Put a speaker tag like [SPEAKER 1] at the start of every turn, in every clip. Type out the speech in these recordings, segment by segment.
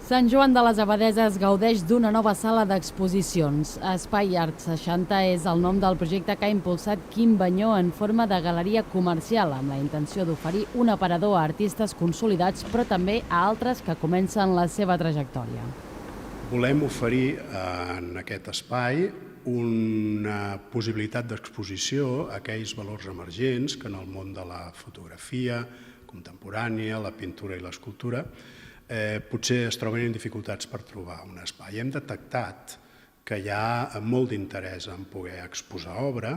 [SPEAKER 1] Sant Joan de les Abadesses gaudeix d'una nova sala d'exposicions. Espai Art 60 és el nom del projecte que ha impulsat Quim Banyó en forma de galeria comercial, amb la intenció d'oferir un aparador a artistes consolidats, però també a altres que comencen la seva trajectòria.
[SPEAKER 2] Volem oferir en aquest espai una possibilitat d'exposició a aquells valors emergents que en el món de la fotografia contemporània, la pintura i l'escultura potser es troben en dificultats per trobar un espai. Hem detectat que hi ha molt d'interès en poder exposar obra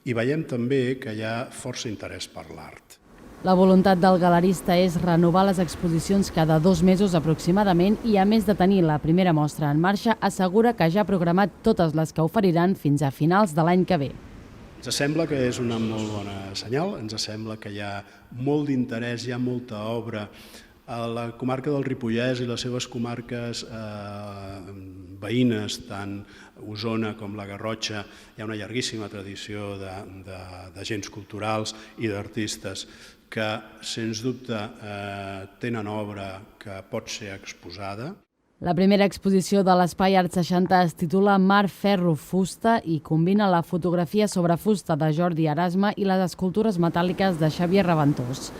[SPEAKER 2] i veiem també que hi ha força interès per l'art.
[SPEAKER 1] La voluntat del galerista és renovar les exposicions cada 2 mesos aproximadament i, a més de tenir la primera mostra en marxa, assegura que ja ha programat totes les que oferiran fins a finals de l'any que ve.
[SPEAKER 2] Ens sembla que és una molt bona senyal, ens sembla que hi ha molt d'interès, hi ha molta obra. A la comarca del Ripollès i les seves comarques veïnes, tant Osona com la Garrotxa, hi ha una llarguíssima tradició d'agents culturals i d'artistes que, sens dubte, tenen obra que pot ser exposada.
[SPEAKER 1] La primera exposició de l'Espai Art 60 es titula Mar, ferro, fusta i combina la fotografia sobre fusta de Jordi Erasme i les escultures metàl·liques de Xavier Raventós.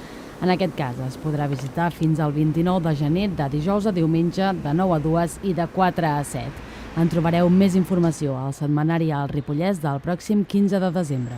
[SPEAKER 1] En aquest cas es podrà visitar fins al 29 de gener, de dijous a diumenge, de 9 a 2 i de 4 a 7. En trobareu més informació al setmanari El Ripollès del pròxim 15 de desembre.